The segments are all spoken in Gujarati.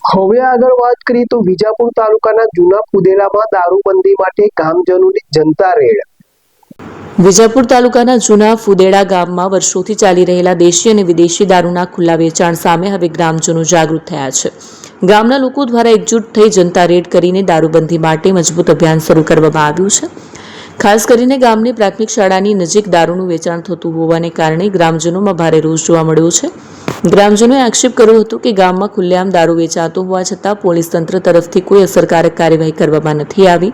હવે આગળ વાત કરીએ તો વિજાપુર તાલુકાના જૂના ફુદેલામાં દારૂબંધી માટે ગામજનોની જનતા રેડ। વિજાપુર તાલુકાના જૂના ફુદેડા ગામમાં વર્ષોથી ચાલી રહેલા દેશી અને વિદેશી દારૂના ખુલ્લા વેચાણ સામે હવે ગ્રામજનો જાગૃત થયા છે। ગામના લોકો દ્વારા એકજૂટ થઈ જનતા રેડ કરીને દારૂબંધી માટે મજબૂત અભિયાન શરૂ કરવામાં આવ્યું છે। ખાસ કરીને ગામની પ્રાથમિક શાળાની નજીક દારૂનું વેચાણ થતું હોવાને કારણે ગ્રામજનોમાં ભારે રોષ જોવા મળ્યો છે। ગ્રામજનોએ આક્ષેપ કર્યો હતો કે ગામમાં ખુલ્લેઆમ દારૂ વેચાતો હોવા છતાં પોલીસ તંત્ર તરફથી કોઈ અસરકારક કાર્યવાહી કરવામાં નથી આવી।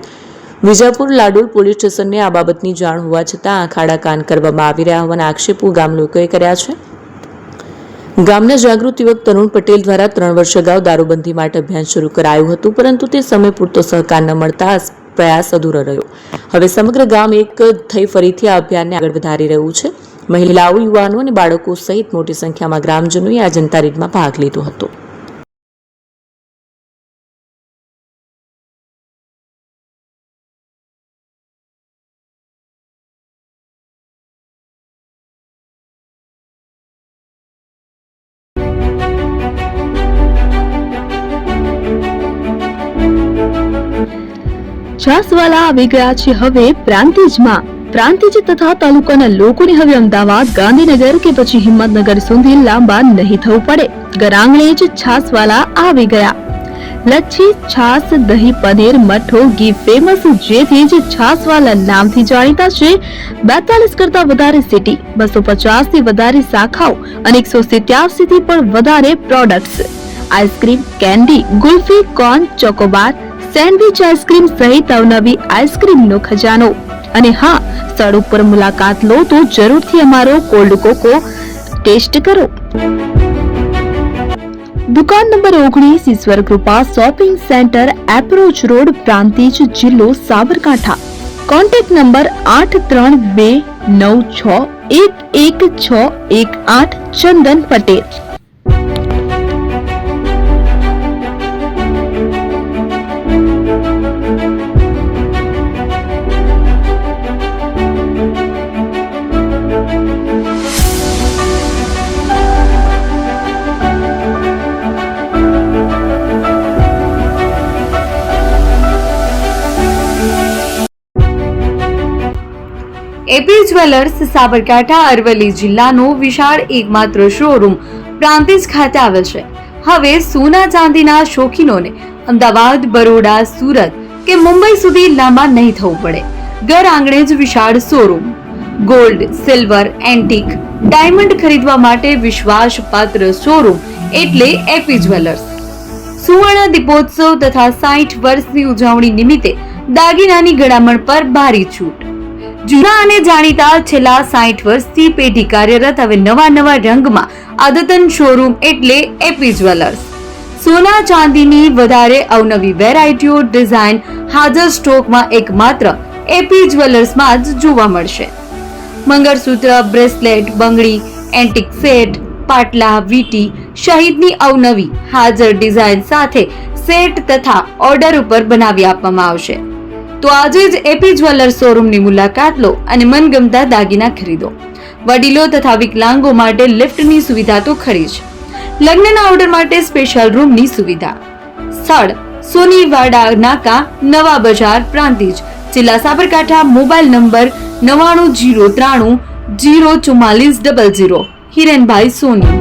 વિજાપુર લાડોલ પોલીસ સ્ટેશનને આ બાબતની જાણ હોવા છતાં આંખ આડા કાન કરવામાં આવી રહ્યા હોવાના આક્ષેપો ગામ લોકોએ કર્યા છે। ગામના જાગૃત યુવક તરુણ પટેલ દ્વારા 3 વર્ષ અગાઉ દારૂબંધી માટે અભિયાન શરૂ કરાયું હતું, પરંતુ તે સમય પૂરતો સહકાર ન મળતા પ્રયાસ અધૂરો રહ્યો। હવે સમગ્ર ગામ એક થઈ ફરીથી આ અભિયાનને આગળ વધારી રહ્યું છે। મહિલાઓ, યુવાનો અને બાળકો સહિત મોટી સંખ્યામાં ગ્રામજનોએ આ જનતા રેડમાં ભાગ લીધો હતો। છાસવાલા આવી ગયા છે હવે પ્રાંતિજમાં। પ્રાંતિજ તથા તાલુકાના લોકોને હવે અમદાવાદ, ગાંધીનગર કે પછી હિંમતનગર સુધી લાંબા નહીં થવું પડે। ઘર આંગણે જ છાસવાલા આવી ગયા। લચ્છી, છાસ, દહીં, પનીર, મઠો, ઘી ફેમસ, જેથી જ છાસવાલા નામથી જાણીતા છે। 42 કરતા વધારે સિટી, 250 થી વધારે શાખાઓ અને 187 થી પણ વધારે products. Ice cream, candy, kulfi, corn, Chocobar, sandwich ice cream સહિત અવનવી આઈસ્ક્રીમનો ખજાનો। અને હા, સ્થળ ઉપર મુલાકાત લો તો જરૂરથી અમારો કોલ્ડ કોકો ટેસ્ટ કરો। દુકાન number 19, Ishwar Krupa shopping center, approach road, Prantij, જિલ્લો Sabarkantha. Contact number 8326111618 Chandan Patel. AP jewellers Sabarkantha Aravalli જિલ્લાનો વિશાળ એકમાત્ર શોરૂમ પ્રાંતિજ ખાતે આવેલ છે। હવે સોના ચાંદીના શોખીનોને અમદાવાદ, બરોડા, સુરત કે મુંબઈ સુધી લાંબા નહીં થવું પડે। ઘર આંગણે જ વિશાળ showroom. Gold, silver, antique, diamond ખરીદવા માટે વિશ્વાસપાત્ર શોરૂમ એટલે એપી જ્વેલર્સ। સુવર્ણ દીપોત્સવ તથા 60 વર્ષની ઉજવણી નિમિત્તે દાગીનાની ગળામણ પર ભારી છૂટ। જૂના અને જાણીતા છેલ્લા 60 વર્ષથી પેઢી કાર્યરત હવે નવા રંગમાં અદ્યતન શોરૂમ એટલે એપી જ્વેલર્સ। સોના ચાંદીની વધારે અવનવી વેરાયટીઓ, ડિઝાઇન હાજર સ્ટોકમાં એકમાત્ર એપી જ્વેલર્સમાં જ જોવા મળશે। મંગળસૂત્ર, બ્રેસલેટ, બંગડી, એન્ટિક સેટ, પાટલા, વીટી સહિતની અવનવી હાજર ડિઝાઇન સાથે સેટ તથા ઓર્ડર ઉપર બનાવી આપવામાં આવશે। તો આજે જ એપી જ્વેલર્સ શોરૂમની મુલાકાત લો અને મનગમતા દાગીના ખરીદો। વડીલો તથા વિકલાંગો માટે લિફ્ટની સુવિધા તો ખરી જ, લગ્નના ઓર્ડર માટે સ્પેશિયલ રૂમની સુવિધા। સ્થળ સોનીવાડા નાકા, નવા બજાર, પ્રાંતિજ, જિલ્લા સાબરકાંઠા। Mobile number 9903304400। હિરેનભાઈ સોની।